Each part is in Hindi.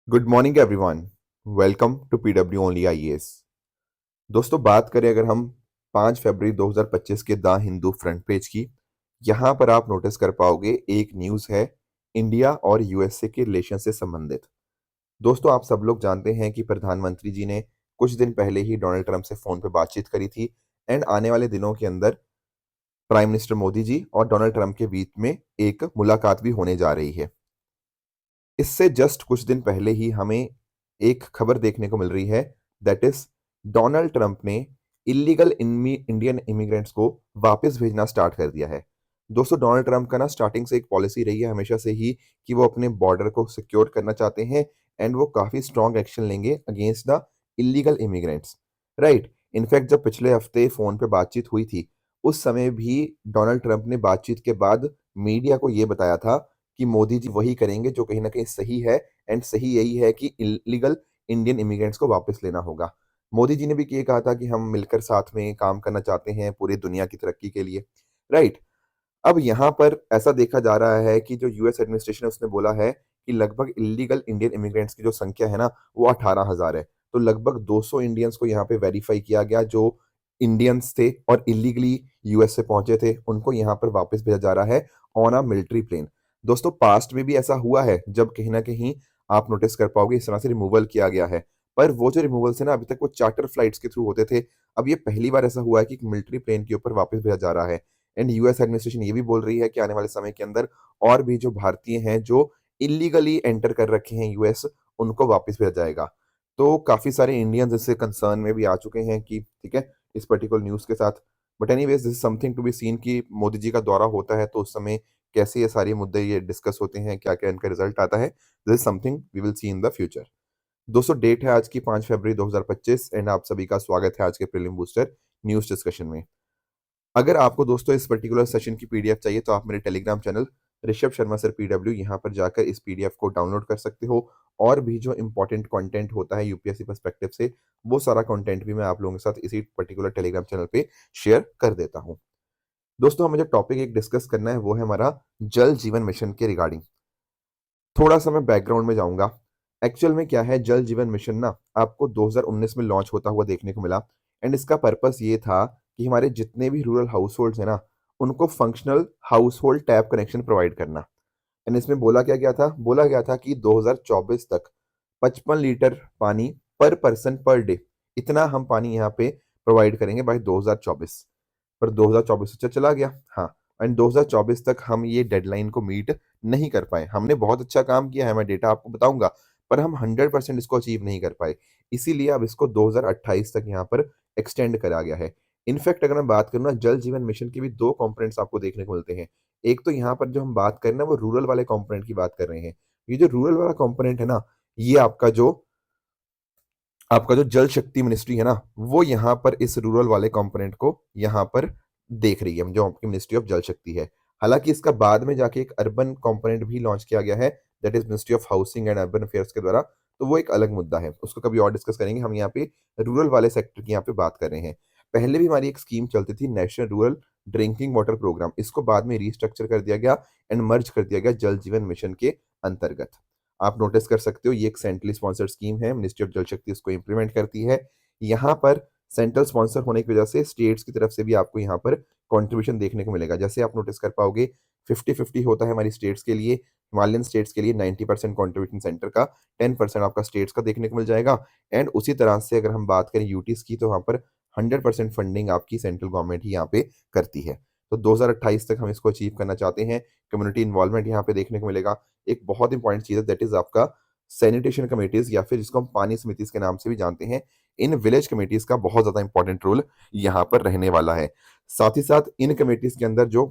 Good morning everyone. Welcome to PW only IAS. दोस्तों, बात करें अगर हम 5 फरवरी 2025 के द हिंदू फ्रंट पेज की, यहां पर आप नोटिस कर पाओगे एक न्यूज है इंडिया और यूएसए के रिलेशन से संबंधित। दोस्तों, आप सब लोग जानते हैं कि प्रधानमंत्री जी ने कुछ दिन पहले ही डोनाल्ड ट्रंप से फोन पे बातचीत करी थी एंड आने वाले दिनों के अंदर प्राइम मिनिस्टर मोदी जी और डोनाल्ड ट्रंप के बीच में एक मुलाकात भी होने जा रही है। इससे जस्ट कुछ दिन पहले ही हमें एक खबर देखने को मिल रही है, दैट इज डोनाल्ड ट्रंप ने इलीगल इंडियन इमिग्रेंट्स को वापस भेजना स्टार्ट कर दिया है। दोस्तों, डोनाल्ड ट्रंप का ना स्टार्टिंग से एक पॉलिसी रही है हमेशा से ही कि वो अपने बॉर्डर को सिक्योर करना चाहते हैं एंड वो काफी स्ट्रॉन्ग एक्शन लेंगे against the illegal immigrants. Right. In fact जब पिछले हफ्ते फोन पे बातचीत हुई थी, उस समय भी डोनाल्ड ट्रंप ने बातचीत के बाद मीडिया को ये बताया था कि मोदी जी वही करेंगे जो कहीं ना कहीं सही है एंड सही यही है कि इलीगल इंडियन इमिग्रेंट्स को वापस लेना होगा। मोदी जी ने भी ये कहा था कि हम मिलकर साथ में काम करना चाहते हैं पूरी दुनिया की तरक्की के लिए। राइट। अब यहाँ पर ऐसा देखा जा रहा है कि जो यूएस एडमिनिस्ट्रेशन है उसने बोला है कि लगभग इलीगल इंडियन इमिग्रेंट्स की जो संख्या है ना, वो 18,000 है। तो लगभग 200 इंडियंस को यहाँ पे वेरीफाई किया गया जो इंडियंस थे और इलीगली यूएस से पहुंचे थे, उनको यहाँ पर वापस भेजा जा रहा है ऑन अ मिलिट्री प्लेन। दोस्तों, पास्ट में भी ऐसा हुआ है जब कहीं ना कहीं आप नोटिस कर पाओगे इस तरह से रिमूवल किया गया है, पर वो जो रिमूवल है ना अभी तक वो चार्टर फ्लाइट्स के थ्रू होते थे। अब ये पहली बार ऐसा हुआ है कि मिलिट्री प्लेन के ऊपर वापस भेजा जा रहा है। एंड यूएस एडमिनिस्ट्रेशन ये भी बोल रही है कि आने वाले समय के अंदर और भी जो भारतीय हैं जो इलीगली एंटर कर रखे हैं यूएस, उनको वापस भेजा जाएगा। तो काफी सारे इंडियंस इससे कंसर्न में भी आ चुके हैं कि ठीक है, इस पर्टिकुलर न्यूज के साथ। But anyways, this is something to be seen कि मोदी जी का दौरा होता है तो उस समय कैसे ये सारे मुद्दे ये डिस्कस होते हैं, क्या क्या इनका रिजल्ट आता है, this is something we will see in the future. दोस्तों, डेट है आज की 5 फरवरी 2025 एंड आप सभी का स्वागत है आज के प्रीलिम बूस्टर न्यूज डिस्कशन में। अगर आपको दोस्तों इस पर्टिकुलर सेशन की पीडीएफ चाहिए तो आप मेरे Telegram channel Rishabh Sharma sir PW यहाँ पर जाकर इस पीडीएफ को डाउनलोड कर सकते हो। और भी जो इंपॉर्टेंट कंटेंट होता है यूपीएससी पर्सपेक्टिव से, वो सारा कंटेंट भी मैं आप लोगों के साथ इसी पर्टिकुलर टेलीग्राम चैनल पे शेयर कर देता हूँ। दोस्तों, हमें जो टॉपिक एक डिस्कस करना है वो है हमारा जल जीवन मिशन के रिगार्डिंग। थोड़ा सा मैं बैकग्राउंड में जाऊंगा। एक्चुअल में क्या है, जल जीवन मिशन ना आपको 2019 में लॉन्च होता हुआ देखने को मिला एंड इसका पर्पस ये था कि हमारे जितने भी रूरल हाउस होल्ड्स है ना, उनको functional house hold tap connection provide करना। एंड इसमें बोला क्या गया था, बोला गया था कि 2024 तक 55 लीटर पानी पर पर्सन पर डे, इतना हम पानी यहाँ पे प्रोवाइड करेंगे बाय 2024। पर 2024 से चला गया। हाँ। एंड 2024 तक हम ये डेडलाइन को मीट नहीं कर पाए। हमने बहुत अच्छा काम किया है, मैं डेटा आपको बताऊंगा, पर हम 100% इसको अचीव नहीं कर पाए। इसीलिए अब इसको 2028 तक यहाँ पर एक्सटेंड करा गया है। इनफैक्ट अगर मैं बात करूँ ना, जल जीवन मिशन के भी दो कंपोनेंट्स आपको देखने को मिलते हैं। एक तो यहाँ पर जो हम बात कर रहे हैं वो रूरल वाले कंपोनेंट की बात कर रहे हैं। ये जो रूरल वाला कंपोनेंट है ना, ये आपका जो जल शक्ति मिनिस्ट्री है ना, वो यहाँ पर इस रूरल वाले कंपोनेंट को यहाँ पर देख रही है, जो आपकी मिनिस्ट्री ऑफ जल शक्ति है। हालांकि इसका बाद में जाके एक अर्बन कंपोनेंट भी लॉन्च किया गया है, that is ministry of housing and urban affairs के द्वारा। तो वो एक अलग मुद्दा है, उसको कभी और डिस्कस करेंगे। हम यहाँ पे रूरल वाले सेक्टर की यहाँ पे बात कर रहे हैं। पहले भी हमारी एक स्कीम चलती थी, national rural drinking water programme. इसको बाद में रिस्ट्रक्चर कर दिया गया एंड मर्ज कर दिया गया जल जीवन मिशन के अंतर्गत। आप नोटिस कर सकते हो ये एक सेंट्रली स्पॉन्सर्ड स्कीम है, मिनिस्ट्री ऑफ जल शक्ति इसको इंप्लीमेंट करती है। यहाँ पर सेंट्रल स्पॉन्सर होने की वजह से स्टेट्स की तरफ से भी आपको यहाँ पर कंट्रीब्यूशन देखने को मिलेगा। जैसे आप नोटिस कर पाओगे 50-50 होता है हमारी स्टेट्स के लिए। हिमालयन स्टेट्स के लिए 90% कॉन्ट्रीब्यूशन सेंटर का, 10% आपका स्टेट्स का देखने को मिल जाएगा। एंड उसी तरह से अगर हम बात करें यूटीज की, तो वहाँ पर 100% फंडिंग आपकी सेंट्रल गवर्नमेंट ही यहाँ पे करती है। तो 2028 तक हम इसको अचीव करना चाहते हैं। कम्युनिटी इन्वॉल्वमेंट यहाँ पे देखने को मिलेगा। एक बहुत इंपॉर्टेंट चीज है, दैट इज आपका सैनिटेशन कमेटीज, या फिर जिसको हम पानी समिति के नाम से भी जानते हैं। इन विलेज कमेटीज का बहुत ज्यादा इंपॉर्टेंट रोल यहाँ पर रहने वाला है। साथ ही साथ इन कमेटीज के अंदर जो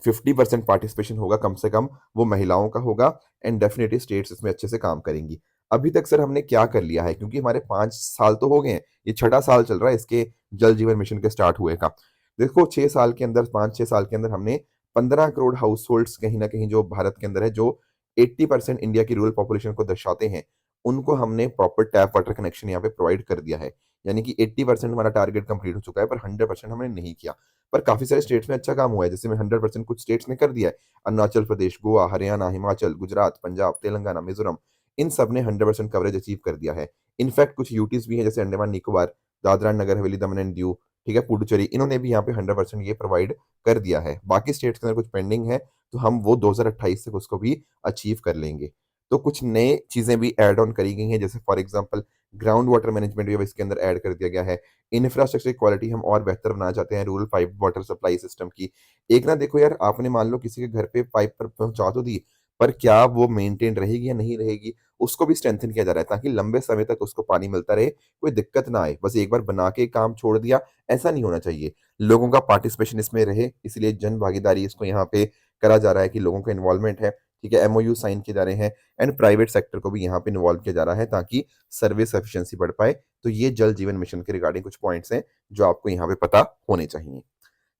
50% पार्टिसिपेशन होगा कम से कम, वो महिलाओं का होगा एंड डेफिनेटली स्टेट्स इसमें अच्छे से काम करेंगी। अभी तक सर हमने क्या कर लिया है, क्योंकि हमारे 5 साल तो हो गए हैं, ये छठा साल चल रहा है इसके जल जीवन मिशन के स्टार्ट हुए का। देखो, 6 साल के अंदर, 5-6 साल के अंदर हमने 15 करोड़ हाउस होल्ड्स कहीं ना कहीं जो भारत के अंदर है, जो 80% इंडिया की रूरल पॉपुलेशन को दर्शाते हैं, उनको हमने प्रॉपर टैप वाटर कनेक्शन यहाँ पे प्रोवाइड कर दिया है। यानी कि 80% हमारा टारगेट कंप्लीट हो चुका है, पर 100% हमने नहीं किया। पर काफी सारे स्टेट्स में अच्छा काम हुआ है, जैसे में 100% कुछ स्टेट्स ने कर दिया है। अरुणाचल प्रदेश, गोवा, हरियाणा, हिमाचल, गुजरात, पंजाब, तेलंगाना, मिजोरम, इन सब ने 100% कवरेज अचीव कर दिया है। इनफैक्ट कुछ यूटीज़ भी हैं जैसे Andaman Nicobar, Dadra and Nagar Haveli, Daman and Diu, ठीक है, पुडुचेरी, इन्होंने भी यहाँ पे 100% ये प्रोवाइड कर दिया है। बाकी स्टेट्स के अंदर कुछ पेंडिंग है, तो हम वो 2028 तक उसको भी अचीव कर लेंगे। तो कुछ नए चीज़ें भी ऐड ऑन करी गई हैं, जैसे for example ground water management भी अब इसके अंदर ऐड कर दिया गया है। इंफ्रास्ट्रक्चर की क्वालिटी हम और बेहतर बनाना चाहते हैं rural pipe water supply system की। एक ना देखो यार, आपने मान लो किसी के घर पे पाइप पर पहुँचा तो दी, पर क्या वो मेंटेन रहेगी या नहीं रहेगी, उसको भी स्ट्रेंथन किया जा रहा है ताकि लंबे समय तक उसको पानी मिलता रहे, कोई दिक्कत ना आए। बस एक बार बना के काम छोड़ दिया, ऐसा नहीं होना चाहिए। लोगों का पार्टिसिपेशन इसमें रहे, इसलिए जन भागीदारी इसको यहाँ पे करा जा रहा है कि लोगों का इन्वॉल्वमेंट है, ठीक है, एमओयू साइन किए जा रहे हैं एंड प्राइवेट सेक्टर को भी यहाँ पे इन्वॉल्व किया जा रहा है ताकि सर्विस एफिशिएंसी बढ़ पाए। तो ये जल जीवन मिशन के रिगार्डिंग कुछ पॉइंट्स हैं जो आपको यहाँ पे पता होने चाहिए,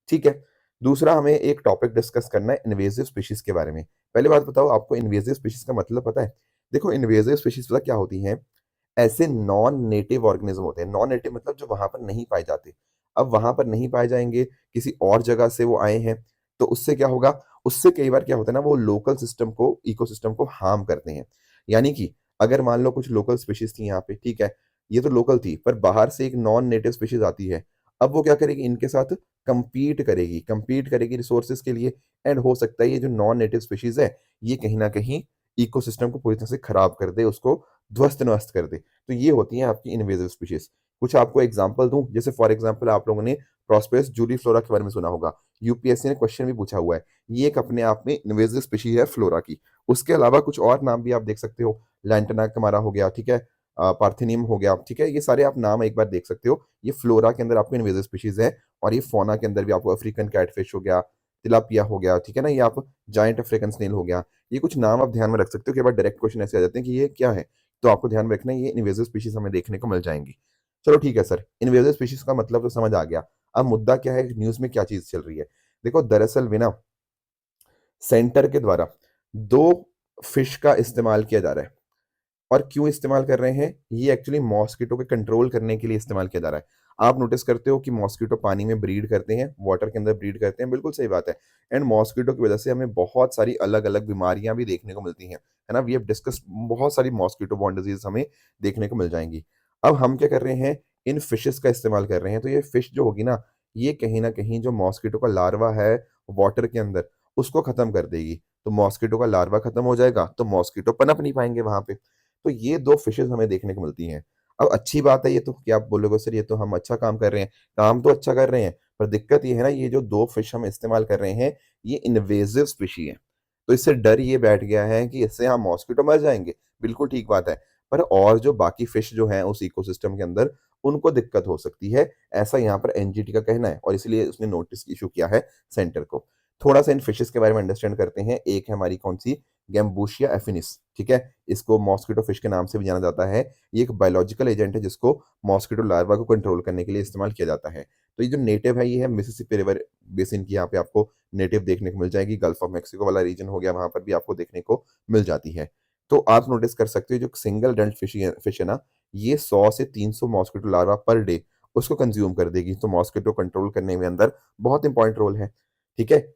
ठीक है। दूसरा हमें एक टॉपिक डिस्कस करना है इन्वेसिव स्पीशीज के बारे में। पहले बात बताओ, आपको इन्वेसिव स्पीशीज का मतलब पता है? देखो, इन्वेसिव स्पीशीज पता क्या होती हैं? ऐसे नॉन नेटिव ऑर्गेनिज्म होते हैं। नॉन नेटिव मतलब जो वहां पर नहीं पाए जाते। अब वहां पर नहीं पाए जाएंगे, किसी और जगह से वो आए हैं, तो उससे क्या होगा? उससे कई बार क्या होता है ना, वो लोकल सिस्टम को, इकोसिस्टम को हार्म करते हैं। यानी कि अगर मान लो कुछ लोकल स्पीशीज थी यहाँ पे, ठीक है, ये तो लोकल थी, पर बाहर से एक नॉन नेटिव स्पीशीज आती है। अब वो क्या करेगी? इनके साथ कंपीट करेगी रिसोर्सेज के लिए। एंड हो सकता है ये जो नॉन नेटिव स्पीशीज है, ये कहीं ना कहीं इकोसिस्टम को पूरी तरह से खराब कर दे, उसको ध्वस्त नष्ट कर दे। तो ये होती हैं आपकी इन्वेसिव स्पीशीज। कुछ आपको एग्जांपल दूं, जैसे फॉर एग्जांपल आप लोगों ने प्रॉस्पेरस जूलीफ्लोरा के बारे में सुना होगा। यूपीएससी ने क्वेश्चन भी पूछा हुआ है। ये एक अपने आप में इन्वेसिव स्पीशीज है फ्लोरा की। उसके अलावा कुछ और नाम भी आप देख सकते हो। लैंटना कमारा हो गया, ठीक है, पार्थिनियम हो गया, ठीक है, ये सारे आप नाम एक बार देख सकते हो। ये फ्लोरा के अंदर आपको इन्वेसिव स्पीशीज है। और ये फोना के अंदर भी आपको अफ्रीकन कैटफिश हो गया, तिलापिया हो गया, ठीक है ना, ये आप जाइंट अफ्रीकन स्नेल हो गया। ये कुछ नाम आप ध्यान में रख सकते हो। कई बार डायरेक्ट क्वेश्चन ऐसे आ जाते हैं कि ये क्या है, तो आपको ध्यान में रखना है ये इन्वेसिव स्पीशीज हमें देखने को मिल जाएंगी। चलो ठीक है सर, इन्वेसिव स्पीशीज का मतलब तो समझ आ गया। अब मुद्दा क्या है, न्यूज में क्या चीज चल रही है? देखो, दरअसल में ना सेंटर के द्वारा दो फिश का इस्तेमाल किया जा रहा है। और क्यों इस्तेमाल कर रहे हैं? ये एक्चुअली मॉस्किटो के कंट्रोल करने के लिए इस्तेमाल किया जा रहा है। आप नोटिस करते हो कि मॉस्किटो पानी में ब्रीड करते हैं, वाटर के अंदर ब्रीड करते हैं, बिल्कुल सही बात है। एंड मॉस्किटो की वजह से हमें बहुत सारी अलग अलग बीमारियां भी देखने को मिलती हैं, है ना। वी हैव डिस्कस, बहुत सारी मॉस्किटो बॉर्न डिजीज हमें देखने को मिल जाएंगी। अब हम क्या कर रहे हैं? इन फिशेस का इस्तेमाल कर रहे हैं। तो ये फिश जो होगी ना कहीं जो मॉस्किटो का लार्वा है वाटर के अंदर, उसको खत्म कर देगी। तो मॉस्किटो का लार्वा खत्म हो जाएगा, तो मॉस्किटो पनप नहीं पाएंगे वहां पे। तो ये दो फिशेस हमें देखने को मिलती हैं। अब अच्छी बात है ये तो, क्या आप बोलोगे सर ये तो हम अच्छा काम कर रहे हैं? काम तो अच्छा कर रहे हैं, पर दिक्कत ये है ना, ये जो दो फिश हम इस्तेमाल कर रहे हैं, ये इन्वेजिव स्पीशी है। तो इससे डर ये बैठ गया है कि इससे हम मॉस्किटो मर जाएंगे। बिल्कुल ठीक बात है। पर और जो बाकी फिश जो हैं उस इकोसिस्टम के अंदर, उनको दिक्कत हो सकती है, ऐसा यहाँ पर एनजीटी का कहना है। और इसलिए उसने नोटिस इशू किया है सेंटर को। थोड़ा सा इन फिशेस के बारे में अंडरस्टैंड करते हैं। एक है हमारी कौन सी? गैम्बूशिया एफिनिस, ठीक है, इसको मॉस्किटो फिश के नाम से भी जाना जाता है। ये एक बायोलॉजिकल एजेंट है जिसको मॉस्किटो लार्वा को कंट्रोल करने के लिए इस्तेमाल किया जाता है। तो ये जो नेटिव है, ये है मिसिसिपी रिवर बेसिन की, यहाँ पे आपको नेटिव देखने को मिल जाएगी। गल्फ ऑफ मैक्सिको वाला रीजन हो गया, वहां पर भी आपको देखने को मिल जाती है। तो आप नोटिस कर सकते हो जो सिंगल डेल्ट फिश है ना, ये 100 से 300 मॉस्किटो लार्वा पर डे उसको कंज्यूम कर देगी। तो मॉस्किटो कंट्रोल करने में अंदर बहुत इंपॉर्टेंट रोल है, ठीक है।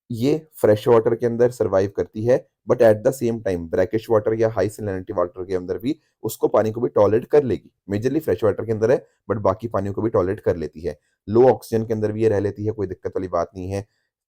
ये फ्रेश वाटर के अंदर सरवाइव करती है, but at the same time brackish water या हाई सैलिनिटी वाटर के अंदर भी उसको पानी को भी टॉलरेट कर लेगी। मेजरली फ्रेश वाटर के अंदर है, बट बाकी पानी को भी टॉलरेट कर लेती है। लो ऑक्सीजन के अंदर भी ये रह लेती है, कोई दिक्कत वाली बात नहीं है,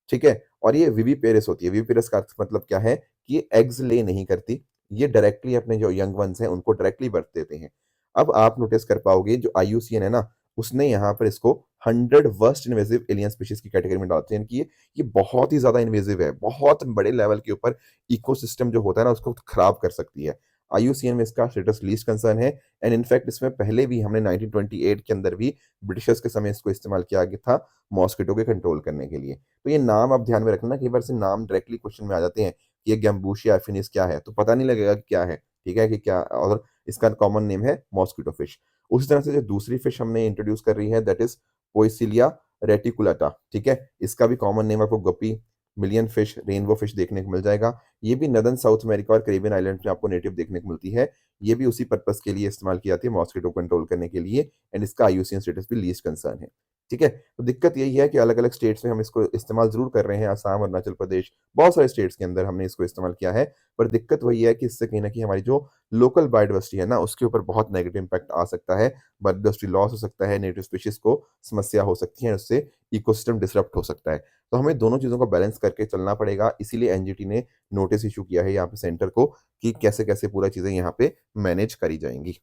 ठीक है। और ये विविपेरस होती है। विविपेरस का अर्थ मतलब क्या है? कि ये एग्स ले नहीं करती, ये डायरेक्टली अपने जो यंग वंस हैं उनको डायरेक्टली बर्थ देते हैं। अब आप नोटिस कर पाओगे जो आईयूसीएन है ना, उसने यहाँ पर इसको 100 वर्स्ट इन्वेसिव एलियन स्पीशीज की कैटेगरी में डालते हैं कि ये बहुत ही ज्यादा इन्वेसिव है, बहुत बड़े लेवल के ऊपर इकोसिस्टम जो होता है ना उसको खराब कर सकती है। आईयूसीएन में इसका स्टेटस लीस्ट कंसर्न है। एंड इनफैक्ट इसमें पहले भी हमने 1928 के अंदर भी ब्रिटिशर्स के समय इसको इस्तेमाल किया गया था मॉस्किटो के कंट्रोल करने के लिए। तो ये नाम आप ध्यान में रखना, कई बार से नाम डायरेक्टली क्वेश्चन में आ जाते हैं कि ये गैम्बूशिया एफिनिस क्या है, तो पता नहीं लगेगा कि क्या है, ठीक है, कि क्या, और इसका कॉमन नेम है मॉस्किटो फिश। उसी तरह से जो दूसरी फिश हमने इंट्रोड्यूस कर रही है दैट इज पोइसिलिया रेटिकुलाटा, ठीक है, इसका भी कॉमन नेम आपको गपी, मिलियन फिश, रेनबो फिश देखने को मिल जाएगा। ये भी नदर्न साउथ अमेरिका और कैरिबियन आइलैंड में आपको नेटिव देखने को मिलती है। ये भी उसी पर्पस के लिए इस्तेमाल की जाती है, मॉस्किटो कंट्रोल करने के लिए। एंड इसका आईयूसीएन स्टेटस भी लीस्ट कंसर्न है, ठीक है? तो दिक्कत यही है कि अलग-अलग स्टेट्स में हम इसको इस्तेमाल ज़रूर कर रहे हैं, आसाम, अरुणाचल प्रदेश, बहुत सारे स्टेट्स के अंदर हमने इसको इस्तेमाल किया है। पर दिक्कत वही है कि इससे कहीं न कहीं हमारी जो लोकल बायोडायवर्सिटी है ना, उसके ऊपर बहुत नेगेटिव इम्पैक्ट आ सकता है। बायोडायवर्सिटी लॉस हो सकता है, नेटिव स्पीशीज़ को समस्या हो सकती है, उससे इकोसिस्टम डिसरप्ट हो सकता है। तो हमें दोनों चीज़ों को बैलेंस करके चलना पड़ेगा, इसीलिए एनजीटी ने नोटिस इश्यू किया है यहाँ पे सेंटर को कि कैसे-कैसे पूरा चीज़ें यहाँ पे मैनेज करी जाएँगी।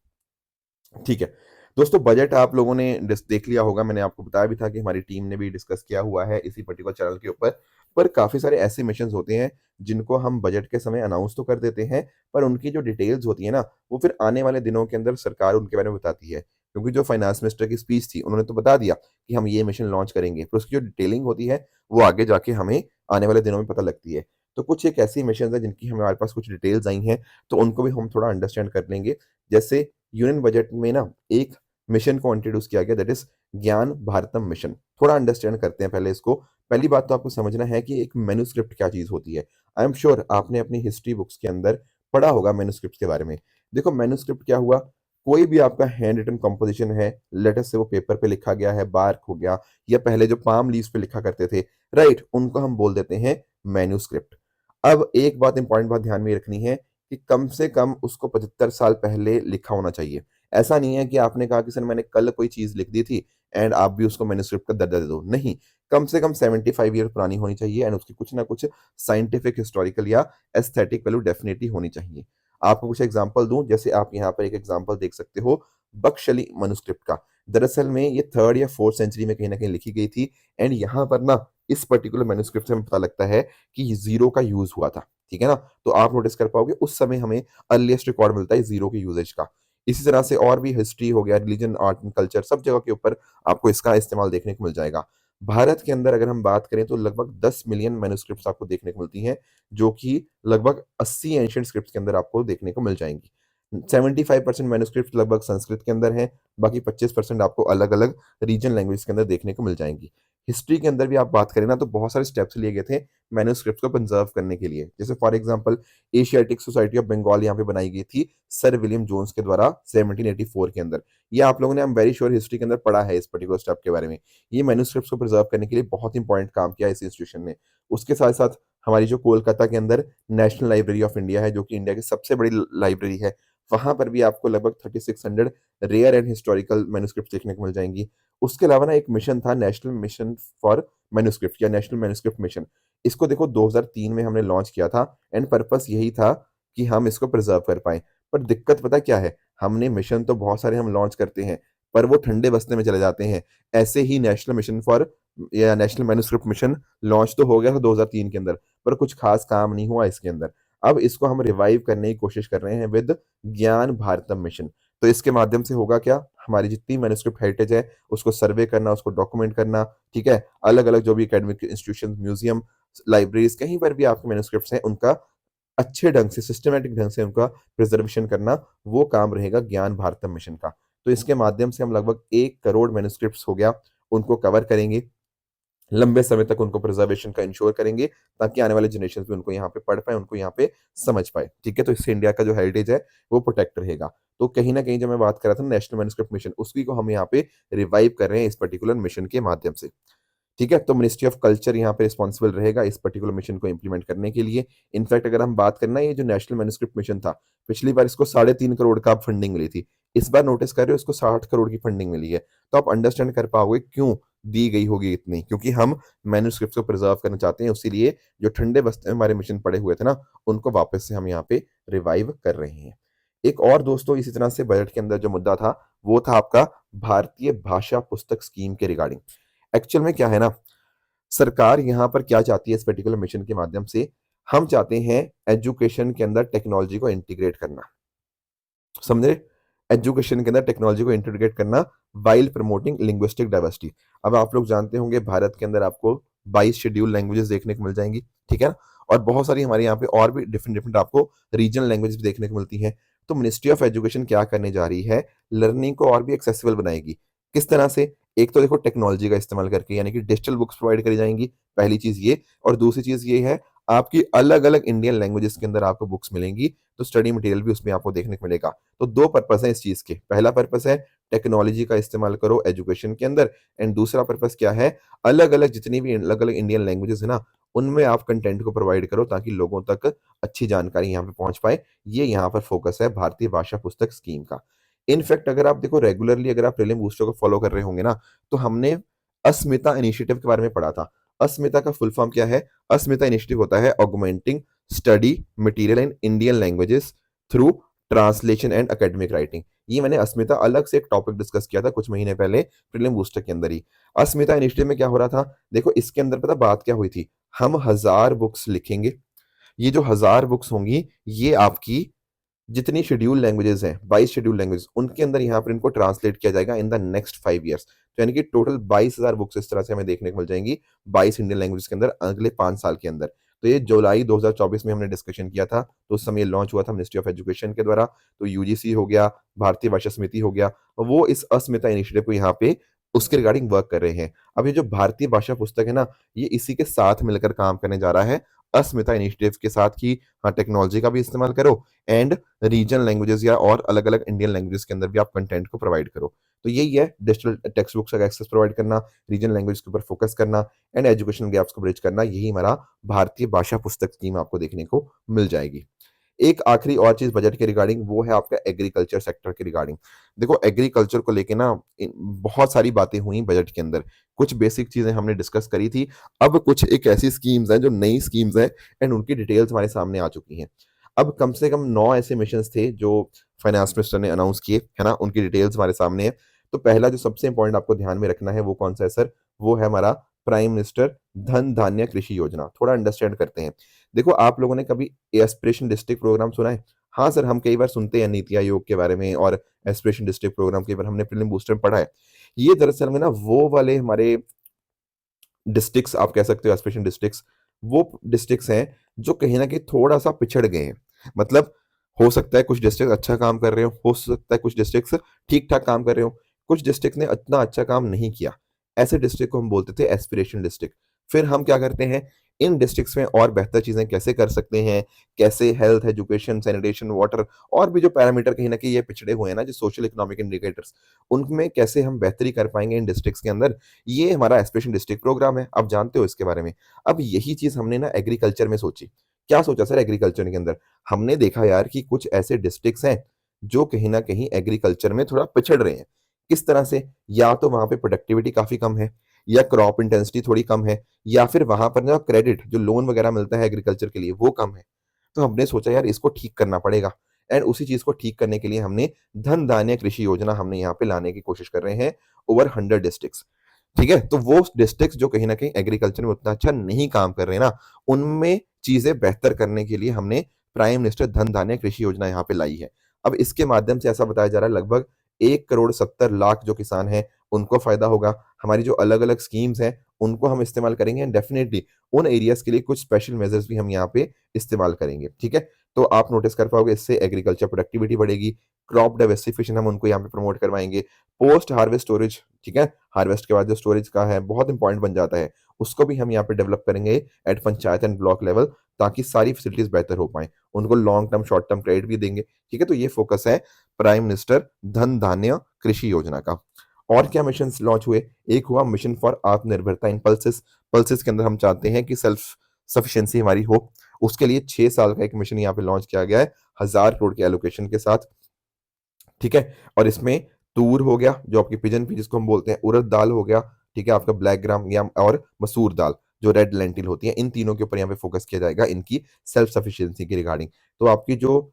ठीक है। दोस्तों बजट आप लोगों ने देख लिया होगा, मैंने आपको बताया भी था कि हमारी टीम ने भी डिस्कस किया हुआ है इसी पर्टिकुलर चैनल के ऊपर। पर काफ़ी सारे ऐसे मिशंस होते हैं, जिनको हम बजट के समय अनाउंस तो कर देते हैं, पर उनकी जो डिटेल्स होती है ना, वो फिर आने वाले दिनों के अंदर सरकार उनके बारे में बताती है। क्योंकि जो फाइनेंस मिनिस्टर की स्पीच थी, उन्होंने तो बता दिया कि हम ये मिशन लॉन्च करेंगे, पर उसकी जो डिटेलिंग होती है, वो आगे जाके हमें आने वाले दिनों में पता लगती है। तो कुछ एक ऐसी मिशंस हैं, जिनकी हमारे पास कुछ डिटेल्स आई हैं, तो उनको भी हम थोड़ा अंडरस्टैंड कर लेंगे। जैसे यूनियन बजट में ना एक मिशन को इंट्रोड्यूस किया गया, दैट इज़ ज्ञान भारतम मिशन। थोड़ा अंडरस्टैंड करते हैं पहले इसको। पहली बात तो आपको समझना है कि एक मैन्युस्क्रिप्ट क्या चीज़ होती है। आई एम श्योर आपने अपनी हिस्ट्री बुक्स के अंदर पढ़ा होगा मैन्युस्क्रिप्ट्स के बारे में। देखो मैन्युस्क्रिप्ट क्या हुआ, कोई भी आपका हैंड रिटन कंपोज़िशन है, लेट अस से वो पेपर पे लिखा गया है, बार्क हो गया या पहले जो पाम लीव्स पे लिखा करते थे, राइट? उनको हम बोल देते हैं मैन्युस्क्रिप्ट। अब एक बात इम्पोर्टेंट बात ध्यान में रखनी है कि कम से कम उसको 75 साल पहले लिखा होना चाहिए। ऐसा नहीं है कि आपने कहा कि सर मैंने कल कोई चीज़ लिख दी थी एंड आप भी उसको मैन्युस्क्रिप्ट का दर्जा दे दो। नहीं, कम से कम 75 ईयर पुरानी होनी चाहिए एंड उसकी कुछ ना कुछ साइंटिफिक, हिस्टोरिकल या एस्थेटिक वैल्यू डेफिनिटली होनी चाहिए। आपको कुछ एग्ज़ाम्पल दूँ, जैसे आप यहाँ पर एक एग्ज़ाम्पल देख सकते हो बख्शली मैन्युस्क्रिप्ट का। दरअसल में ये 3rd या 4th सेंचुरी में कहीं न कहीं लिखी गई थी एंड यहाँ पर ना इस पर्टिकुलर मैन्युस्क्रिप्ट से हमें पता लगता है कि ज़ीरो का यूज़ हुआ था। ठीक है ना? तो आप नोटिस कर पाओगे उस समय हमें अर्लीस्ट रिकॉर्ड मिलता है ज़ीरो के यूसेज का। इसी तरह से और भी हिस्ट्री हो गया, रिलिजन, आर्ट एंड कल्चर सब जगह के ऊपर आपको इसका इस्तेमाल देखने को मिल जाएगा। भारत के अंदर अगर हम बात करें तो लगभग 10 मिलियन मैन्युस्क्रिप्ट्स आपको देखने को मिलती हैं, जो कि लगभग 80 एंशिएंट स्क्रिप्ट्स के अंदर आपको देखने को मिल जाएँगी। 75% मैन्युस्क्रिप्ट लगभग संस्कृत के अंदर हैं, बाकी 25% आपको अलग-अलग रीजन लैंग्वेज के अंदर देखने को मिल जाएँगी। हिस्ट्री के अंदर भी आप बात करें ना तो बहुत सारे स्टेप्स लिए गए थे मैन्युस्क्रिप्ट्स को प्रिजर्व करने के लिए। जैसे for example Asiatic Society of Bengal यहाँ पे बनाई गई थी सर विलियम जोन्स के द्वारा 1784 के अंदर। ये आप लोगों ने I am very sure history के अंदर पढ़ा है इस पर्टिकुलर स्टेप के बारे में। ये मैन्युस्क्रिप्ट्स को प्रिजर्व करने के लिए बहुत इंपॉर्टेंट काम किया इस इंस्टीट्यूशन ने। उसके साथ-साथ हमारी जो कोलकाता के अंदर नेशनल लाइब्रेरी ऑफ इंडिया है, जो कि इंडिया की सबसे बड़ी ल लाइब्रेरी है, वहाँ पर भी आपको लगभग 3600 रेयर एंड हिस्टोरिकल मैन्युस्क्रिप्ट्स देखने को मिल जाएँगी। उसके अलावा ना एक मिशन था नेशनल मिशन फॉर मैन्युस्क्रिप्ट या नेशनल मैन्युस्क्रिप्ट मिशन। इसको देखो 2003 में हमने लॉन्च किया था एंड पर्पस यही था कि हम इसको प्रिज़र्व कर पाएँ। पर दिक्कत पता क्या है? हमने मिशन तो बहुत सारे हम लॉन्च करते हैं, पर वो ठंडे बस्ते में चले जाते हैं। ऐसे ही नेशनल मिशन फॉर या नेशनल मैन्युस्क्रिप्ट मिशन लॉन्च तो हो गया था 2003 के अंदर, पर कुछ खास काम नहीं हुआ इसके अंदर। अब इसको हम रिवाइव करने की कोशिश कर रहे हैं विद ज्ञान भारतम मिशन। तो इसके माध्यम से होगा क्या? हमारी जितनी मैन्युस्क्रिप्ट हेरिटेज है, उसको सर्वे करना, उसको डॉक्यूमेंट करना, ठीक है? अलग-अलग जो भी एकेडमिक इंस्टीट्यूशंस, म्यूज़ियम, लाइब्रेरीज़ कहीं पर भी आपके मैन्युस्क्रिप्ट्स हैं, उनका अच्छे ढंग से, सिस्टमैटिक ढंग से उनका प्रिज़र्वेशन करना, वो काम रहेगा ज्ञान भारतम मिशन का। तो इसके माध्यम से हम लगभग 1 करोड़ मैन्युस्क्रिप्ट्स हो गया, उनको कवर करेंगे। लंबे समय तक उनको प्रिज़र्वेशन का इंश्योर करेंगे, ताकि आने वाले जनरेशंस भी उनको यहाँ पे पढ़ पाएँ, उनको यहाँ पे समझ पाएँ, ठीक है? तो इससे इंडिया का जो हेरिटेज है, वो प्रोटेक्ट रहेगा। तो कहीं न कहीं जो मैं बात कर रहा था नेशनल मैन्युस्क्रिप्ट मिशन, उसी को हम यहाँ पे रिवाइव कर रहे हैं इस पर्टिकुलर मिशन के माध्यम से। ठीक है? तो मिनिस्ट्री ऑफ कल्चर यहाँ पे रिस्पॉन्सिबल रहेगा इस पर्टिकुलर मिशन को इम्प्लीमेंट करने के लिए। इनफैक्ट अगर हम बात करें ना ये जो नेशनल मैन्युस्क्रिप्ट मिशन था, पिछली बार इसको 3.5 करोड़ का फंडिंग मिली थी। इस बार नोटिस कर रहे हो इसको 60 करोड़ की फंडिंग मिली है। तो आप अंडरस्टैंड कर पाओगे क्यों दी गई होगी इतनी, क्योंकि हम मैन्युस्क्रिप्ट्स को प्रिज़र्व करना चाहते हैं, इसीलिए जो ठंडे बस्ते में हमारे मिशन पड़े हुए थे ना, उनको वापस से हम यहाँ पे रिवाइव कर रहे हैं। एक और दोस्तों इसी तरह से बजट के अंदर जो मुद्दा था, वो था आपका भारतीय भाषा पुस्तक स्कीम के रिगार्डिंग। एक्चुअल में क्या है ना, सरकार यहाँ पर क्या चाहती है इस पर्टिकुलर मिशन के माध्यम से, हम चाहते हैं एजुकेशन के अंदर टेक्नोलॉजी को इंटीग्रेट करना। समझे? एजुकेशन के अंदर टेक्नोलॉजी को इंटीग्रेट करना व्हाइल प्रमोटिंग लिंग्विस्टिक डाइवर्सिटी। अब आप लोग जानते होंगे भारत के अंदर आपको 22 शेड्यूल लैंग्वेजेस देखने को मिल जाएँगी, ठीक है ना? और बहुत सारी हमारे यहाँ पे और भी डिफरेंट डिफरेंट आपको रीजनल लैंग्वेजेस भी देखने को मिलती हैं। तो मिनिस्ट्री ऑफ एजुकेशन क्या करने जा रही है, लर्निंग को और भी एक्सेसिबल बनाएगी। किस तरह से? एक तो देखो टेक्नोलॉजी का इस्तेमाल करके, यानी कि डिजिटल बुक्स प्रोवाइड करी जाएँगी, पहली चीज़ ये। और दूसरी चीज़ ये है, आपकी अलग-अलग इंडियन लैंग्वेजेस के अंदर आपको बुक्स मिलेंगी, तो स्टडी मटेरियल भी उसमें आपको देखने को मिलेगा। तो 2 पर्पज़ हैं इस चीज़ के। पहला पर्पज़ है टेक्नोलॉजी का इस्तेमाल करो एजुकेशन के अंदर। एंड दूसरा पर्पस क्या है, अलग अलग जितनी भी अलग अलग इंडियन लैंग्वेजेस है ना, उनमें आप कंटेंट को प्रोवाइड करो ताकि लोगों तक अच्छी जानकारी यहाँ पे पहुंच पाए। ये यहाँ पर फोकस है भारतीय भाषा पुस्तक स्कीम का। इनफैक्ट अगर आप देखो रेगुलरली अगर आप प्रीलिम बूस्टर को फॉलो कर रहे होंगे ना, तो हमने अस्मिता इनिशिएटिव के बारे में पढ़ा था। अस्मिता का फुल फॉर्म क्या है? अस्मिता इनिशिएटिव होता है augmenting study material in Indian languages through translation and academic writing. ये मैंने अस्मिता अलग से एक टॉपिक डिस्कस किया था कुछ महीने पहले प्रीलिम बूस्टर के अंदर ही। अस्मिता इनिशिएटिव में क्या हो रहा था, देखो इसके अंदर पता बात क्या हुई थी, हम 1000 बुक्स लिखेंगे। ये जो 1000 बुक्स होंगी, ये आपकी जितनी शेड्यूल लैंग्वेजेस हैं, 22 शेड्यूल लैंग्वेज, उनके अंदर यहाँ पर इनको ट्रांसलेट किया जाएगा इन द नेक्स्ट 5 ईयर्स। तो यानी कि टोटल 22,000 बुक्स इस तरह से हमें देखने को मिल जाएंगी 22 इंडियन लैंग्वेज के अंदर अगले 5 साल के अंदर। तो ये जुलाई 2024 में हमने डिस्कशन किया था, तो उस समय लॉन्च हुआ था मिनिस्ट्री ऑफ एजुकेशन के द्वारा। तो यूजीसी हो गया, भारतीय भाषा समिति हो गया, वो इस अस्मिता इनिशिएटिव को यहाँ पे उसके रिगार्डिंग वर्क कर रहे हैं। अब ये जो भारतीय भाषा पुस्तक है ना, ये इसी के साथ मिलकर काम करने जा रहा है, अस्मिता इनिशिएटिव के साथ कि हाँ टेक्नोलॉजी का भी इस्तेमाल करो एंड रीजनल लैंग्वेजेस या और अलग अलग इंडियन लैंग्वेजेस के अंदर भी आप कंटेंट को प्रोवाइड करो। तो यही है, डिजिटल टेक्स्ट बुक्स का एक्सेस प्रोवाइड करना, रीजनल लैंग्वेज के ऊपर फोकस करना एंड एजुकेशन गैप्स को ब्रिज करना। यही हमारा भारतीय भाषा पुस्तक स्कीम आपको देखने को मिल जाएगी। एक आखिरी और चीज बजट के रिगार्डिंग, वो है आपका एग्रीकल्चर सेक्टर के रिगार्डिंग। देखो एग्रीकल्चर को लेके ना बहुत सारी बातें हुई बजट के अंदर, कुछ बेसिक चीजें हमने डिस्कस करी थी। अब कुछ एक ऐसी स्कीम्स हैं जो नई स्कीम्स हैं एंड उनकी डिटेल्स हमारे सामने आ चुकी हैं। अब कम से कम 9 ऐसे मिशन थे जो फाइनेंस मिनिस्टर ने अनाउंस किए, है ना, उनकी डिटेल्स हमारे सामने है। तो पहला जो सबसे इंपॉर्टेंट आपको ध्यान में रखना है वो कौन सा है सर? वो है हमारा प्राइम मिनिस्टर धन धान्य कृषि योजना। थोड़ा अंडरस्टैंड करते हैं। देखो आप लोगों ने कभी एस्पिरेशन डिस्ट्रिक्ट प्रोग्राम सुना है? हाँ सर, हम कई बार सुनते हैं नीति आयोग के बारे में और एस्पिरेशन डिस्ट्रिक्ट प्रोग्राम कई बार हमने प्रीलिम बूस्टर में पढ़ा है। ये दरअसल में ना वो वाले हमारे डिस्ट्रिक्ट्स आप कह सकते हो, एस्पिरेशन डिस्ट्रिक्ट्स, वो डिस्ट्रिक्ट्स हैं जो कहीं ना कहीं थोड़ा सा पिछड़ गए हैं। मतलब हो सकता है कुछ डिस्ट्रिक्ट अच्छा काम कर रहे हो सकता है कुछ डिस्ट्रिक्ट्स ठीक ठाक काम कर रहे हो, कुछ डिस्ट्रिक्ट ने इतना अच्छा काम नहीं किया। ऐसे डिस्ट्रिक्ट को हम बोलते थे एस्पिरेशन डिस्ट्रिक्ट। फिर हम क्या करते हैं, इन डिस्ट्रिक्ट्स में और बेहतर चीजें कैसे कर सकते हैं, कैसे हेल्थ एजुकेशन सैनिटेशन वाटर और भी जो पैरामीटर कहीं ना कहीं ये पिछड़े हुए हैं ना, जो सोशल इकोनॉमिक इंडिकेटर्स, उनमें कैसे हम बेहतरी कर पाएंगे इन डिस्ट्रिक्ट्स के अंदर। ये हमारा एस्पिरेशन डिस्ट्रिक्ट प्रोग्राम है, आप जानते हो इसके बारे में। अब यही चीज हमने ना एग्रीकल्चर में सोची। क्या सोचा सर एग्रीकल्चर के अंदर? हमने देखा यार कि कुछ ऐसे डिस्ट्रिक्ट्स हैं जो कहीं ना कहीं एग्रीकल्चर में थोड़ा पिछड़ रहे हैं। किस तरह से? या तो वहां पे प्रोडक्टिविटी काफी कम है, या क्रॉप इंटेंसिटी थोड़ी कम है, या फिर वहां पर ना क्रेडिट जो लोन वगैरह मिलता है एग्रीकल्चर के लिए वो कम है। तो हमने सोचा यार इसको ठीक करना पड़ेगा। एंड उसी चीज को ठीक करने के लिए हमने धन धान्य कृषि योजना हमने यहाँ पे लाने की कोशिश कर रहे हैं ओवर 100 डिस्ट्रिक्ट्स। ठीक है, तो वो डिस्ट्रिक्ट्स जो कहीं ना कहीं एग्रीकल्चर में उतना अच्छा नहीं काम कर रहे हैं ना, उनमें चीजें बेहतर करने के लिए हमने प्राइम मिनिस्टर धन धान्य कृषि योजना यहाँ पे लाई है। अब इसके माध्यम से ऐसा बताया जा रहा है लगभग 1,70,00,000 जो किसान हैं उनको फायदा होगा। हमारी जो अलग अलग स्कीम्स हैं उनको हम इस्तेमाल करेंगे एंड डेफिनेटली उन एरियाज के लिए कुछ स्पेशल मेजर्स भी हम यहाँ पे इस्तेमाल करेंगे। ठीक है, तो आप नोटिस कर पाओगे इससे एग्रीकल्चर प्रोडक्टिविटी बढ़ेगी, क्रॉप डाइवर्सिफिकेशन हम उनको यहाँ पे प्रमोट करवाएंगे, पोस्ट हार्वेस्ट स्टोरेज, ठीक है, हार्वेस्ट के बाद जो स्टोरेज का है बहुत इंपॉर्टेंट बन जाता है, उसको भी हम यहाँ पे डेवलप करेंगे at panchayat and block level, ताकि सारी फैसिलिटीज बेहतर हो पाए। उनको long term short term credit भी देंगे। ठीक है, तो ये फोकस है प्राइम मिनिस्टर धन धान्य कृषि योजना का। और क्या मिशन लॉन्च हुए? एक हुआ मिशन फॉर आत्मनिर्भरता इन पल्सेस। पल्सेस के अंदर हम चाहते हैं कि सेल्फ सफिशिएंसी हमारी हो। उसके लिए 6 साल का एक मिशन यहाँ पे लॉन्च किया गया है 1,000 करोड़ के एलोकेशन के साथ। ठीक है, और इसमें तूर हो गया जो आपकी पिजन पी जिसको हम बोलते हैं, उड़द दाल हो गया, ठीक है, आपका ब्लैक ग्राम या और मसूर दाल जो रेड लेंटिल होती है, इन तीनों के ऊपर यहाँ पे फोकस किया जाएगा इनकी सेल्फ सफिशिएंसी के रिगार्डिंग। तो आपकी जो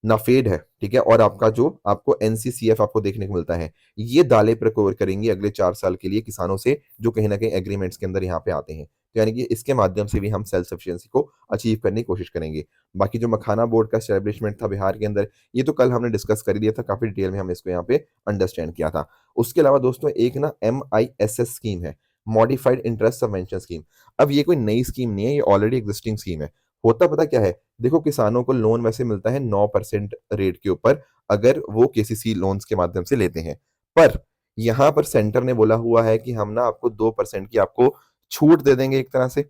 नाफेड है, ठीक है, और आपका जो आपको एनसीसीएफ आपको देखने को मिलता है, ये दालें प्रोक्योर करेंगी अगले 4 साल के लिए किसानों से जो कहीं ना कहीं एग्रीमेंट्स के अंदर यहाँ पे आते हैं। तो यानी कि इसके माध्यम से भी हम सेल्फ सफिशिएंसी को अचीव करने की कोशिश करेंगे। बाकी जो मखाना बोर्ड का एस्टेब्लिशमेंट था बिहार के अंदर, ये तो कल हमने डिस्कस कर दिया था, काफी डिटेल में हमने इसको यहाँ पे अंडरस्टैंड किया था। उसके अलावा दोस्तों एक ना MISS स्कीम है, मॉडिफाइड इंटरेस्ट सबवेंशन स्कीम। अब ये कोई नई स्कीम नहीं है, ये ऑलरेडी एग्जिस्टिंग स्कीम है। होता पता क्या है, देखो किसानों को लोन वैसे मिलता है 9% रेट के ऊपर अगर वो केसीसी लोन्स के माध्यम से लेते हैं, पर यहाँ पर सेंटर ने बोला हुआ है कि हम ना आपको 2% की आपको छूट दे देंगे एक तरह से।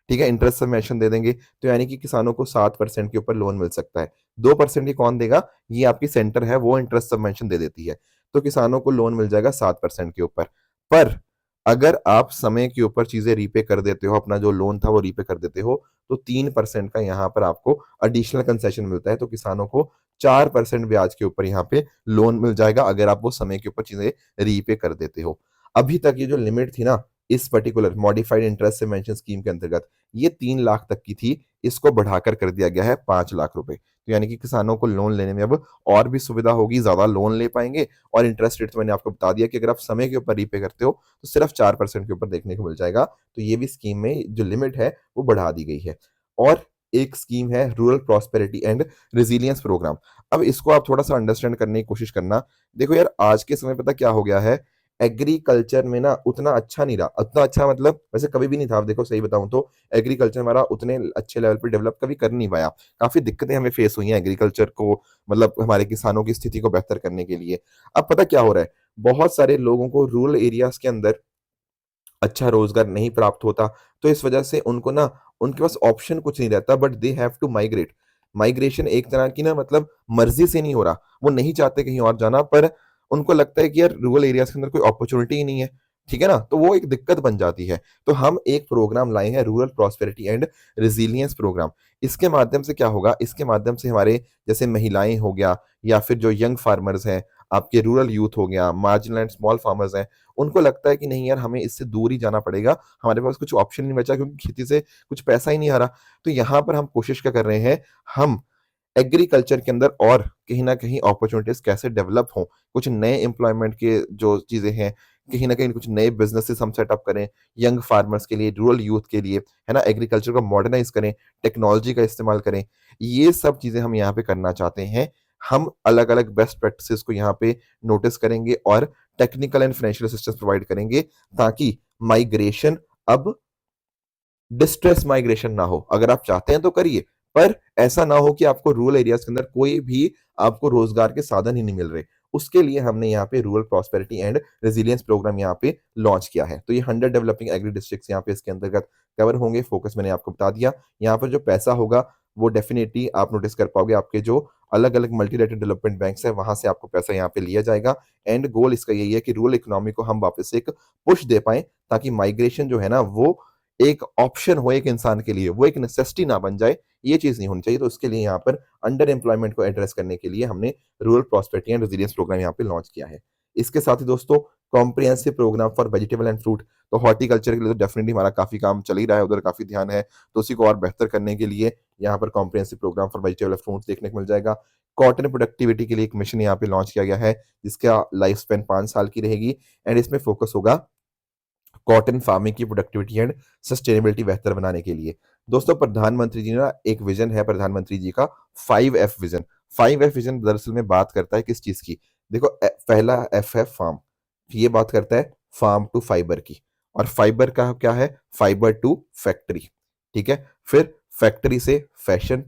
ठीक है, इंटरेस्ट सबवेंशन दे देंगे, तो यानी कि किसानों को 7% के ऊपर लोन मिल सकता है। 2% ही कौन देगा? ये आपकी सेंटर है, वो इंटरेस्ट सबवेंशन दे देती है। तो किसानों को लोन मिल जाएगा 7% के ऊपर। पर अगर आप समय के ऊपर चीजें रीपे कर देते हो, अपना जो लोन था वो रीपे कर देते हो, तो 3% का यहाँ पर आपको एडिशनल कंसेशन मिलता है। तो किसानों को 4% ब्याज के ऊपर यहाँ पे लोन मिल जाएगा अगर आप वो समय के ऊपर चीजें रीपे कर देते हो। अभी तक ये जो लिमिट थी ना इस पर्टिकुलर मॉडिफाइड इंटरेस्ट से मेंशन स्कीम के अंतर्गत, ये 3 लाख तक की थी, इसको बढ़ाकर कर दिया गया है 5 लाख रुपए। तो यानी कि किसानों को लोन लेने में अब और भी सुविधा होगी, ज्यादा लोन ले पाएंगे। और इंटरेस्ट रेट तो मैंने आपको बता दिया कि अगर आप समय के ऊपर रीपे करते हो तो सिर्फ 4% के ऊपर देखने को मिल जाएगा। तो ये भी स्कीम में जो लिमिट है वो बढ़ा दी गई है। और एक स्कीम है rural prosperity and resilience programme. अब इसको आप थोड़ा सा अंडरस्टैंड करने की कोशिश करना। देखो यार, आज के समय पता क्या हो गया है, एग्रीकल्चर में ना उतना अच्छा नहीं रहा। उतना अच्छा मतलब वैसे कभी भी नहीं था। आप देखो, सही बताऊं तो एग्रीकल्चर हमारा उतने अच्छे लेवल पे डेवलप कभी कर नहीं पाया। काफी दिक्कतें हमें फेस हुई हैं एग्रीकल्चर को, मतलब हमारे किसानों की स्थिति को बेहतर करने के लिए। अब पता क्या हो रहा है, बहुत सारे लोगों को रूरल एरियाज के अंदर अच्छा रोजगार नहीं प्राप्त होता। तो इस वजह से उनको ना, उनके पास ऑप्शन कुछ नहीं रहता, but they have to migrate. Migration एक तरह की ना, मतलब मर्जी से नहीं हो रहा, वो नहीं चाहते कहीं और जाना, पर उनको लगता है कि यार रूरल एरियाज के अंदर कोई अपॉर्चुनिटी ही नहीं है। ठीक है ना, तो वो एक दिक्कत बन जाती है। तो हम एक प्रोग्राम लाए हैं, rural prosperity and resilience programme. इसके माध्यम से क्या होगा, इसके माध्यम से हमारे जैसे महिलाएं हो गया, या फिर जो यंग फार्मर्स हैं, आपके रूरल यूथ हो गया, मार्जिनल एंड स्मॉल फार्मर्स हैं, उनको लगता है कि नहीं यार, हमें इससे दूर ही जाना पड़ेगा, हमारे पास कुछ ऑप्शन नहीं बचा क्योंकि खेती से कुछ पैसा ही नहीं आ रहा। तो यहाँ पर हम कोशिश क्या कर रहे हैं, हम एग्रीकल्चर के अंदर और कहीं ना कहीं अपॉर्चुनिटीज कैसे डेवलप हों, कुछ नए एम्प्लॉयमेंट के जो चीजें हैं, कहीं ना कहीं कुछ नए बिजनेसेस हम सेटअप करें यंग फार्मर्स के लिए, रूरल यूथ के लिए, है ना, एग्रीकल्चर को मॉडर्नाइज करें, टेक्नोलॉजी का इस्तेमाल करें। ये सब चीजें हम यहाँ पे करना चाहते हैं। हम अलग अलग बेस्ट प्रैक्टिसेस को यहाँ पे नोटिस करेंगे और technical and financial assistance provide करेंगे, ताकि माइग्रेशन अब डिस्ट्रेस माइग्रेशन ना हो। अगर आप चाहते हैं तो करिए, पर ऐसा ना हो कि आपको रूरल एरियाज के अंदर कोई भी आपको रोजगार के साधन ही नहीं मिल रहे। उसके लिए हमने यहाँ पे rural prosperity and resilience programme यहाँ पे लॉन्च किया है। तो ये 100 डेवलपिंग एग्री डिस्ट्रिक्ट्स यहाँ पे इसके अंतर्गत कवर होंगे। फोकस मैंने आपको बता दिया। यहाँ पर जो पैसा होगा वो डेफिनेटली आप नोटिस कर पाओगे, आपके जो अलग अलग मल्टीलेटरल डेवलपमेंट बैंक्स है वहां से आपको पैसा यहाँ पे लिया जाएगा। एंड गोल इसका यही है कि रूरल इकोनॉमी को हम वापस से एक पुश दे पाए, ताकि माइग्रेशन जो है ना वो एक ऑप्शन हो एक इंसान के लिए, वो एक नेसेसिटी ना बन जाए। ये चीज नहीं होनी चाहिए। तो उसके लिए यहाँ पर अंडर एम्प्लॉयमेंट को एड्रेस करने के लिए हमने rural prosperity and resilience programme यहाँ पे लॉन्च किया है। इसके साथ ही दोस्तों, comprehensive programme for vegetable and fruit. तो हॉर्टिकल्चर के लिए तो डेफिनेटली हमारा काफी काम चल ही रहा है, उधर काफी ध्यान है। तो उसी को और बेहतर करने के लिए यहाँ पर comprehensive programme for vegetable and fruits देखने को मिल जाएगा। कॉटन प्रोडक्टिविटी के लिए एक मिशन यहाँ पे लॉन्च किया गया है, जिसका लाइफ स्पेन 5 साल की रहेगी। एंड इसमें फोकस होगा कॉटन फार्मिंग की प्रोडक्टिविटी एंड सस्टेनेबिलिटी बेहतर बनाने के लिए। दोस्तों, प्रधानमंत्री जी ने एक विजन है, प्रधानमंत्री जी का 5F विजन। 5F विजन दरअसल में बात करता है किस चीज की। देखो, पहला एफ है फार्म, ये बात करता है फार्म टू फाइबर की। और फाइबर का क्या है, फाइबर टू फैक्ट्री। ठीक है, फिर फैक्ट्री से फैशन,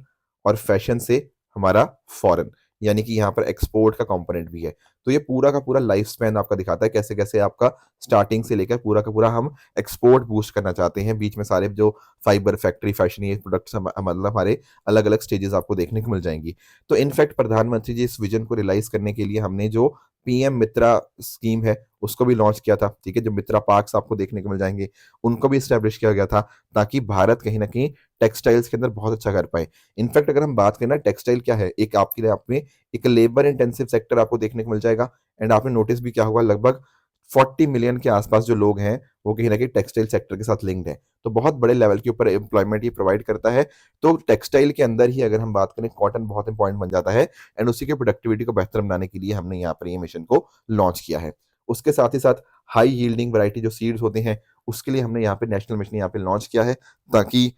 और फैशन से हमारा फॉरेन, यानी कि यहाँ पर एक्सपोर्ट का कंपोनेंट भी है। तो ये पूरा का पूरा लाइफ स्पैन आपका दिखाता है, कैसे कैसे आपका स्टार्टिंग से लेकर पूरा का पूरा हम एक्सपोर्ट बूस्ट करना चाहते हैं। बीच में सारे जो फाइबर, फैक्ट्री, फैशन, ये प्रोडक्ट्स मतलब हमारे अलग अलग स्टेजेस आपको देखने को मिल जाएंगी। तो इनफैक्ट प्रधानमंत्री जी इस विजन को रियलाइज करने के लिए हमने जो पीएम मित्रा स्कीम है उसको भी लॉन्च किया था। ठीक है, जो मित्रा पार्क्स आपको देखने को मिल जाएंगे उनको भी स्टैब्लिश किया गया था, ताकि भारत कहीं ना कहीं टेक्सटाइल्स के अंदर बहुत अच्छा कर पाए। इनफैक्ट अगर हम बात करें ना, टेक्सटाइल क्या है, एक आपके लिए आप में एक लेबर इंटेंसिव सेक्टर आपको देखने को मिल जाएगा। एंड आपने नोटिस भी क्या होगा, लगभग 40 मिलियन के आसपास जो लोग हैं वो कहीं ना कहीं टेक्सटाइल सेक्टर के साथ लिंक्ड है। तो बहुत बड़े लेवल के ऊपर एम्प्लॉयमेंट ये प्रोवाइड करता है। तो टेक्सटाइल के अंदर ही अगर हम बात करें, कॉटन बहुत इंपॉर्टेंट बन जाता है। एंड उसी के प्रोडक्टिविटी को बेहतर बनाने के लिए हमने यहाँ पर ये मिशन को लॉन्च किया है। उसके साथ ही साथ हाई यील्डिंग वैरायटी जो सीड्स होते हैं, उसके लिए हमने यहाँ पे नेशनल मिशन यहाँ पे लॉन्च किया है, ताकि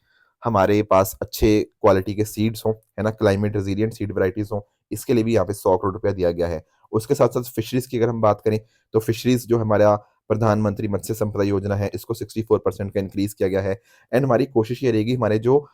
हमारे पास अच्छे क्वालिटी के सीड्स हों, है ना, क्लाइमेट रेजिलिएंट सीड वैरायटीज हों। इसके लिए भी यहाँ पे 100 करोड़ रुपया दिया गया है। उसके साथ साथ फिशरीज की अगर हम बात करें, तो फिशरीज जो हमारा प्रधानमंत्री मत्स्य संपदा योजना है, इसको 64% का इंक्रीज किया गया है। एंड हमारी कोशिश ये रहेगी, हमारे जो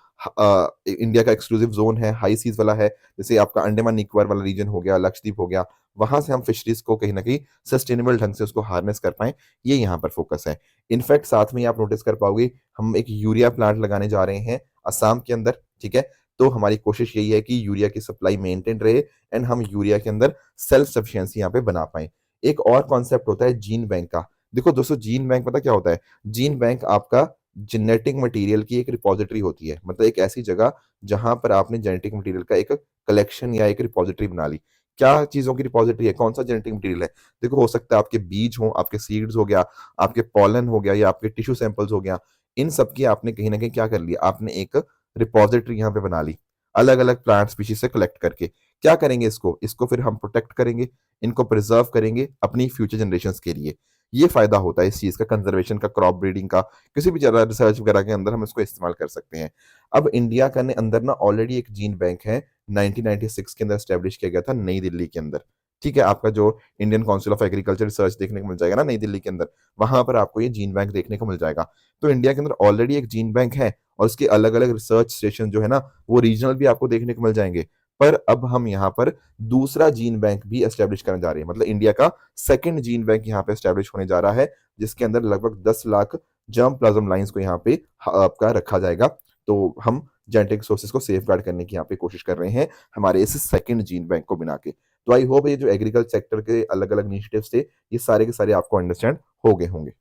इंडिया का एक्सक्लूसिव जोन है, हाई सीज वाला है, जैसे आपका अंडमान निकोबार वाला रीजन हो गया, लक्षद्वीप हो गया, वहां से हम फिशरीज को कहीं ना कहीं सस्टेनेबल ढंग से उसको हार्नेस कर पाए, ये यहाँ पर फोकस है। इनफैक्ट साथ में ही आप नोटिस कर पाओगे, हम एक यूरिया प्लांट लगाने जा रहे हैं असम के अंदर। ठीक है, तो हमारी कोशिश यही है कि यूरिया की सप्लाई मेंटेन रहे, एंड हम यूरिया के अंदर सेल्फ सफिशिएंसी यहाँ पे बना पाए। एक और कॉन्सेप्ट होता है जीन बैंक का। देखो दोस्तों, जीन बैंक पता क्या होता है? जीन बैंक आपका जेनेटिक मटेरियल की एक रिपोजिटरी होती है, मतलब एक ऐसी जगह जहां पर आपने जेनेटिक मटेरियल का एक कलेक्शन या एक रिपोजिटरी बना ली। क्या चीजों की रिपोजिटरी है? कौन सा जेनेटिक मटेरियल है? देखो, हो सकता है आपके बीज हो, आपके सीड्स हो गया, आपके पॉलन हो गया, या आपके टिश्यू सैंपल्स हो गया। इन सब की आपने कहीं ना कहीं क्या कर लिया, आपने एक रिपोजिटरी यहाँ पे बना ली, अलग अलग प्लांट स्पीशीज से कलेक्ट करके। क्या करेंगे इसको? इसको फिर हम प्रोटेक्ट करेंगे, इनको प्रिजर्व करेंगे अपनी फ्यूचर जनरेशंस के लिए। ये फायदा होता है इस चीज का, कंजर्वेशन का, क्रॉप ब्रीडिंग का, किसी भी जगह रिसर्च वगैरह के अंदर हम इसको इस्तेमाल कर सकते हैं। अब इंडिया का अंदर ना ऑलरेडी एक जीन बैंक है, 1996 के अंदर स्टैब्लिश किया गया था नई दिल्ली के अंदर। ठीक है, आपका जो Indian council of agriculture research देखने को मिल जाएगा ना नई दिल्ली के अंदर, वहां पर आपको ये जीन बैंक देखने को मिल जाएगा। तो इंडिया के अंदर ऑलरेडी एक जीन बैंक है, और उसके अलग अलग रिसर्च स्टेशन जो है ना, वो रीजनल भी आपको देखने को मिल जाएंगे। पर अब हम यहाँ पर दूसरा जीन बैंक भी एस्टेब्लिश करने जा रहे हैं, मतलब इंडिया का सेकंड जीन बैंक यहाँ पे एस्टेब्लिश होने जा रहा है, जिसके अंदर लगभग 10 लाख जर्म प्लाज्म लाइंस को यहाँ पे आपका रखा जाएगा। तो हम जेनेटिक सोर्सेज को सेफ गार्ड करने की यहाँ पे कोशिश कर रहे हैं हमारे इस सेकंड जीन बैंक को बना के। तो आई होप ये जो एग्रीकल्चर सेक्टर के अलग अलग इनिशिएटिव्स थे, ये सारे के सारे आपको अंडरस्टैंड हो गए होंगे।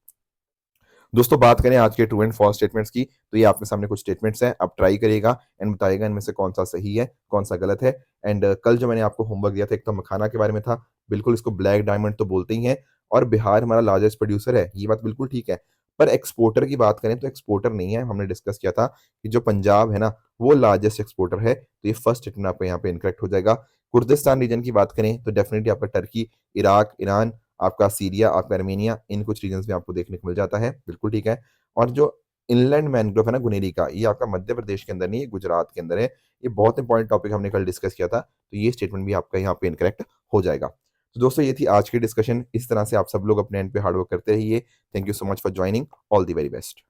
दोस्तों, बात करें आज के ट्रू एंड फॉल्स स्टेटमेंट्स की, तो ये आपके सामने कुछ स्टेटमेंट्स हैं, आप ट्राई करिएगा एंड बताइएगा इनमें से कौन सा सही है, कौन सा गलत है। एंड कल जो मैंने आपको होमवर्क दिया था, एक तो मखाना के बारे में था, बिल्कुल इसको ब्लैक डायमंड तो बोलते ही हैं, और बिहार हमारा लार्जेस्ट प्रोड्यूसर है, ये बात बिल्कुल ठीक है। पर एक्सपोर्टर की बात करें तो एक्सपोर्टर नहीं है, हमने डिस्कस किया था कि जो पंजाब है ना, वो लार्जेस्ट एक्सपोर्टर है, तो ये फर्स्ट स्टेटमेंट आपका यहाँ पे इनकरेक्ट हो जाएगा। कुर्दिस्तान रीजन की बात करें तो डेफिनेटली आपका टर्की, इराक, ईरान, आपका सीरिया, आपका अर्मेनिया, इन कुछ रीजन्स में आपको देखने को मिल जाता है, बिल्कुल ठीक है। और जो इनलैंड मैनग्रोव है ना गुनेरी का, ये आपका मध्य प्रदेश के अंदर नहीं, ये गुजरात के अंदर है। ये बहुत इंपॉर्टेंट टॉपिक हमने कल डिस्कस किया था, तो ये स्टेटमेंट भी आपका यहाँ पे इनकरेक्ट हो जाएगा। तो दोस्तों, ये थी आज की डिस्कशन। इस तरह से आप सब लोग अपने एंड पे हार्डवर्क करते रहिए। Thank you so much for joining. All the very best.